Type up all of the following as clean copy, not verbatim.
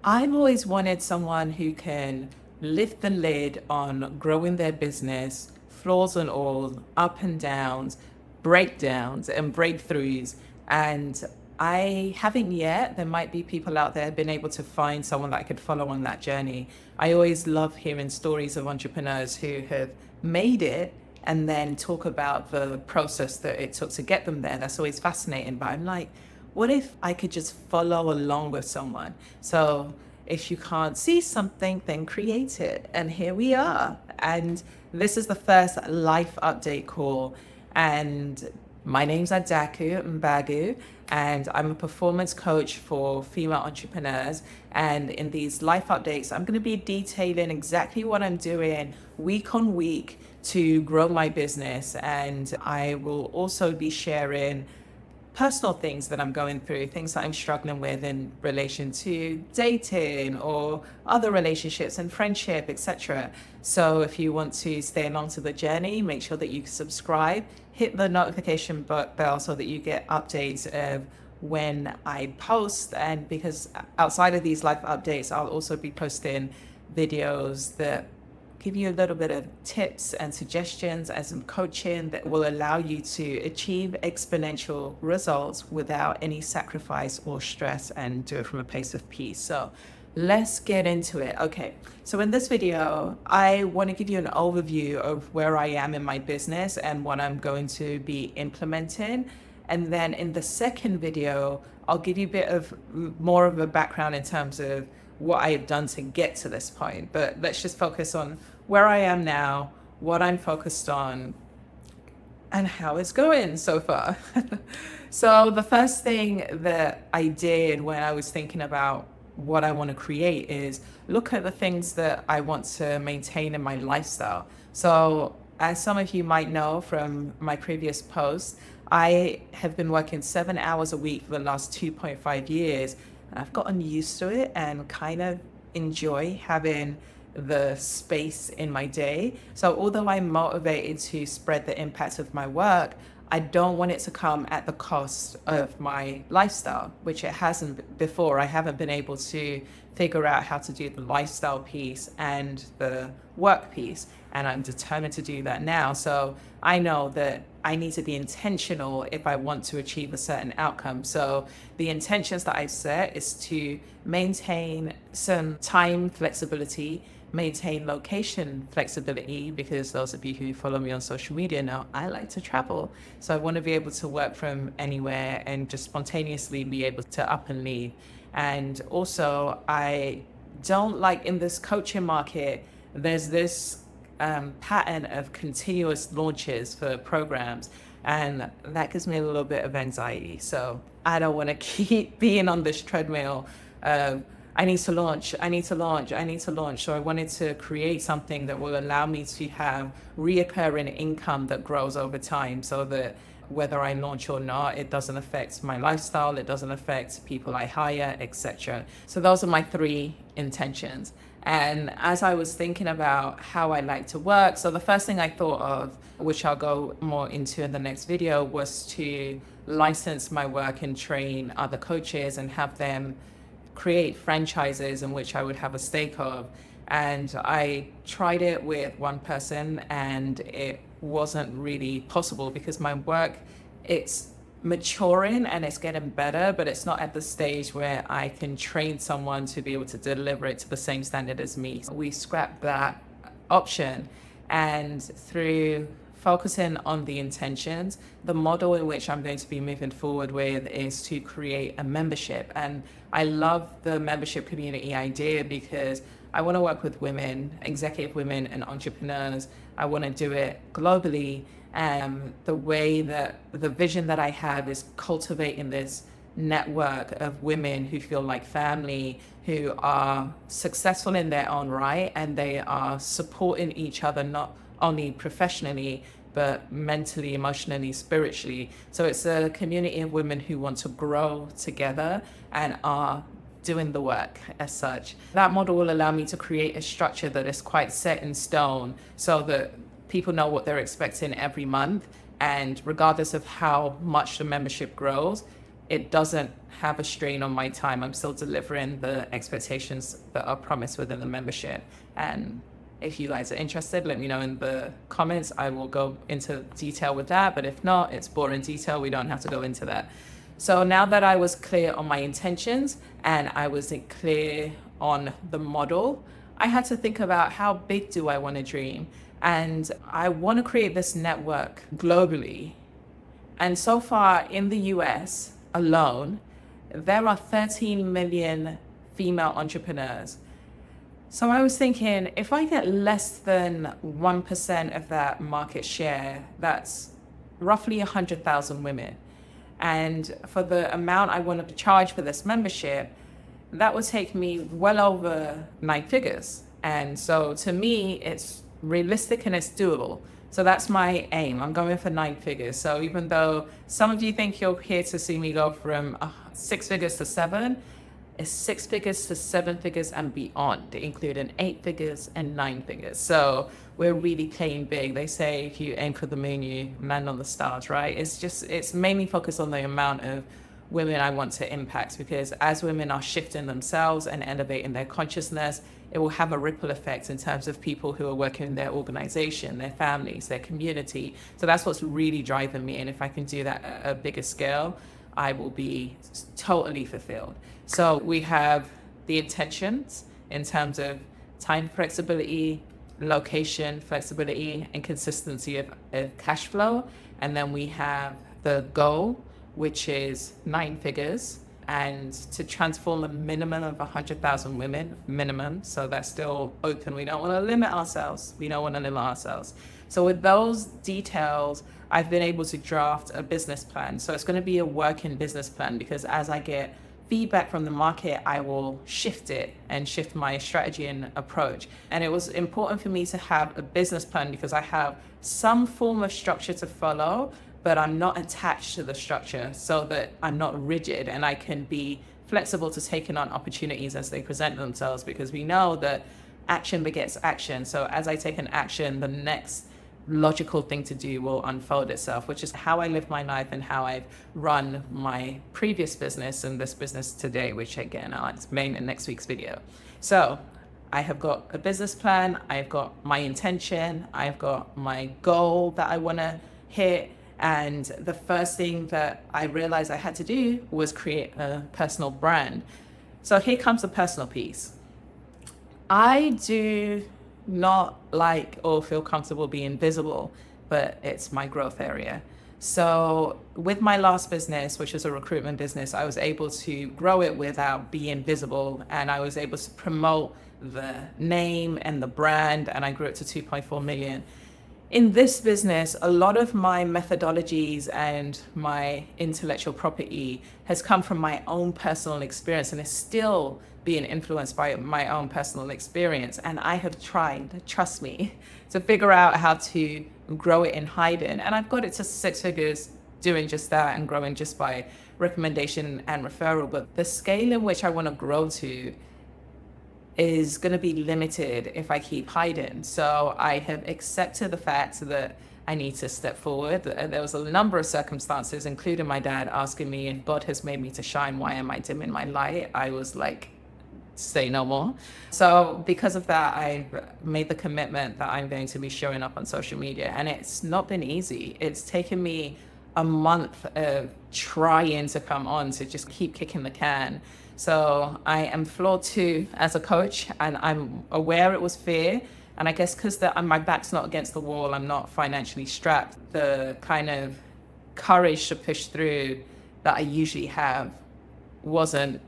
I've always wanted someone who can lift the lid on growing their business, flaws and all, up and downs, breakdowns and breakthroughs. And I haven't yet. There might be people out there been able to find someone that I could follow on that journey. I always love hearing stories of entrepreneurs who have made it and then talk about the process that it took to get them there. That's always fascinating. But I'm like, what if I could just follow along with someone? So if you can't see something, then create it. And here we are. And this is the first life update call. And my name's Adaku Mbagu, and I'm a performance coach for female entrepreneurs. And in these life updates, I'm going to be detailing exactly what I'm doing week on week to grow my business. And I will also be sharing personal things that I'm going through, things that I'm struggling with in relation to dating or other relationships and friendship, etc. So if you want to stay along to the journey, make sure that you subscribe, hit the notification bell so that you get updates of when I post. And because outside of these live updates, I'll also be posting videos that give you a little bit of tips and suggestions and some coaching that will allow you to achieve exponential results without any sacrifice or stress, and do it from a place of peace. So let's get into it. Okay, so in this video, I want to give you an overview of where I am in my business and what I'm going to be implementing. And then in the second video, I'll give you a bit of more of a background in terms of what I have done to get to this point. But let's just focus on where I am now, what I'm focused on, and how it's going so far. So the first thing that I did when I was thinking about what I want to create is look at the things that I want to maintain in my lifestyle. So as some of you might know from my previous posts, I have been working 7 hours a week for the last 2.5 years. I've gotten used to it and kind of enjoy having the space in my day. So although I'm motivated to spread the impact of my work, I don't want it to come at the cost of my lifestyle, which it hasn't before. I haven't been able to figure out how to do the lifestyle piece and the work piece, and I'm determined to do that now. So I know that I need to be intentional if I want to achieve a certain outcome. So the intentions that I've set is to maintain some time flexibility, maintain location flexibility, because those of you who follow me on social media know I like to travel. So I want to be able to work from anywhere and just spontaneously be able to up and leave. And also, I don't like, in this coaching market, there's this pattern of continuous launches for programs, and that gives me a little bit of anxiety. So I don't want to keep being on this treadmill of I need to launch, I need to launch, I need to launch. So I wanted to create something that will allow me to have reoccurring income that grows over time, so that whether I launch or not, it doesn't affect my lifestyle, it doesn't affect people I hire, etc. So those are my three intentions. And as I was thinking about how I like to work, so the first thing I thought of, which I'll go more into in the next video, was to license my work and train other coaches and have them create franchises in which I would have a stake of. And I tried it with one person and it wasn't really possible because my work, it's maturing and it's getting better, but it's not at the stage where I can train someone to be able to deliver it to the same standard as me. So we scrapped that option, and through focusing on the intentions, the model in which I'm going to be moving forward with is to create a membership. And I love the membership community idea because I want to work with women, executive women and entrepreneurs. I want to do it globally. The way that the vision that I have is cultivating this network of women who feel like family, who are successful in their own right, and they are supporting each other, not only professionally, but mentally, emotionally, spiritually. So it's a community of women who want to grow together and are doing the work as such. That model will allow me to create a structure that is quite set in stone so that people know what they're expecting every month. And regardless of how much the membership grows, it doesn't have a strain on my time. I'm still delivering the expectations that are promised within the membership. And if you guys are interested, let me know in the comments. I will go into detail with that. But if not, it's boring detail. We don't have to go into that. So now that I was clear on my intentions and I was clear on the model, I had to think about how big do I want to dream? And I want to create this network globally. And so far in the US alone, there are 13 million female entrepreneurs. So I was thinking, if I get less than 1% of that market share, that's roughly 100,000 women. And for the amount I wanted to charge for this membership, that would take me well over 9 figures. And so to me, it's realistic and it's doable. So that's my aim. I'm going for 9 figures. So even though some of you think you're here to see me go from 6 figures to 7, it's 6 figures to 7 figures and beyond, including 8 figures and 9 figures. So we're really playing big. They say if you aim for the moon, you land on the stars, right? It's mainly focused on the amount of women I want to impact, because as women are shifting themselves and elevating their consciousness, it will have a ripple effect in terms of people who are working in their organization, their families, their community. So that's what's really driving me. And if I can do that at a bigger scale, I will be totally fulfilled. So we have the intentions in terms of time flexibility, location flexibility, and consistency of cash flow. And then we have the goal, which is 9 figures, and to transform a minimum of 100,000 women, minimum. So that's still open. We don't want to limit ourselves. We don't want to limit ourselves. So with those details, I've been able to draft a business plan. So it's going to be a working business plan, because as I get feedback from the market, I will shift it and shift my strategy and approach. And it was important for me to have a business plan because I have some form of structure to follow, but I'm not attached to the structure, so that I'm not rigid and I can be flexible to taking on opportunities as they present themselves, because we know that action begets action. So as I take an action, the next logical thing to do will unfold itself, which is how I live my life and how I've run my previous business and this business today, which again, I'll explain in next week's video. So I have got a business plan, I've got my intention, I've got my goal that I want to hit. And the first thing that I realized I had to do was create a personal brand. So here comes the personal piece. I do not like or feel comfortable being visible, but it's my growth area. So with my last business, which was a recruitment business, I was able to grow it without being visible, and I was able to promote the name and the brand, and I grew it to 2.4 million. In this business, a lot of my methodologies and my intellectual property has come from my own personal experience, and is still being influenced by my own personal experience. And I have tried, trust me, to figure out how to grow it in hiding. And I've got it to 6 figures doing just that and growing just by recommendation and referral. But the scale in which I want to grow to is going to be limited if I keep hiding. So I have accepted the fact that I need to step forward. There was a number of circumstances, including my dad asking me, if God has made me to shine, why am I dimming my light? I was like, say no more. So because of that, I've made the commitment that I'm going to be showing up on social media. And it's not been easy. It's taken me a month of trying to come on, to just keep kicking the can. So I am flawed too as a coach, and I'm aware it was fear. And I guess because my back's not against the wall, I'm not financially strapped, the kind of courage to push through that I usually have wasn't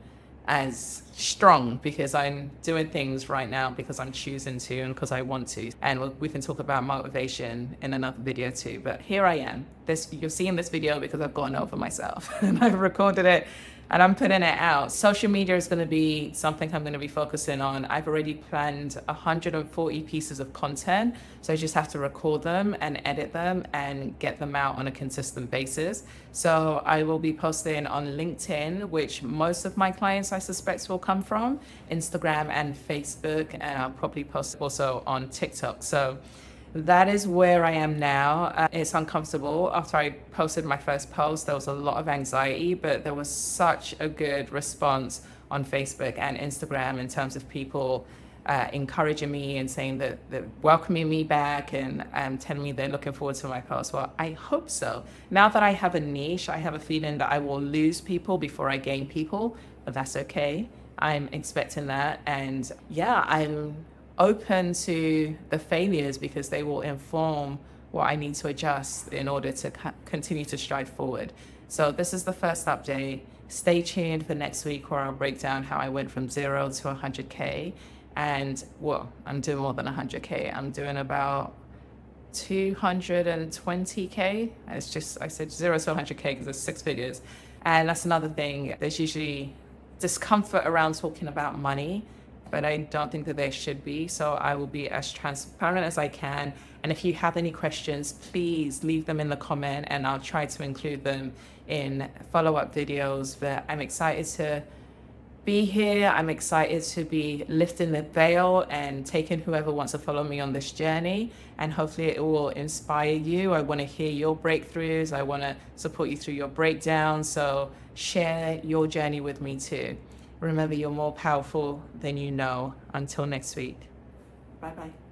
as strong, because I'm doing things right now because I'm choosing to and because I want to. And we can talk about motivation in another video too. But here I am. You're seeing this video because I've gotten over myself and I've recorded it and I'm putting it out. Social media is going to be something I'm going to be focusing on. I've already planned 140 pieces of content, so I just have to record them and edit them and get them out on a consistent basis. So I will be posting on LinkedIn, which most of my clients I suspect will come from, Instagram and Facebook, and I'll probably post also on TikTok. So That is where I am now. It's uncomfortable. After I posted my first post, there was a lot of anxiety, but there was such a good response on Facebook and Instagram in terms of people encouraging me and saying that welcoming me back and telling me they're looking forward to my post. Well, I hope so. Now that I have a niche, I have a feeling that I will lose people before I gain people, but that's okay. I'm expecting that. And yeah, I'm open to the failures because they will inform what I need to adjust in order to continue to strive forward. So this is the first update. Stay tuned for next week where I'll break down how I went from 0 to 100K. And well, I'm doing more than 100K. I'm doing about 220K. It's just, I said 0 to 100K because it's 6 figures. And that's another thing. There's usually discomfort around talking about money, but I don't think that there should be. So I will be as transparent as I can. And if you have any questions, please leave them in the comment and I'll try to include them in follow-up videos. But I'm excited to be here. I'm excited to be lifting the veil and taking whoever wants to follow me on this journey. And hopefully it will inspire you. I want to hear your breakthroughs. I want to support you through your breakdowns. So share your journey with me too. Remember, you're more powerful than you know. Until next week. Bye-bye.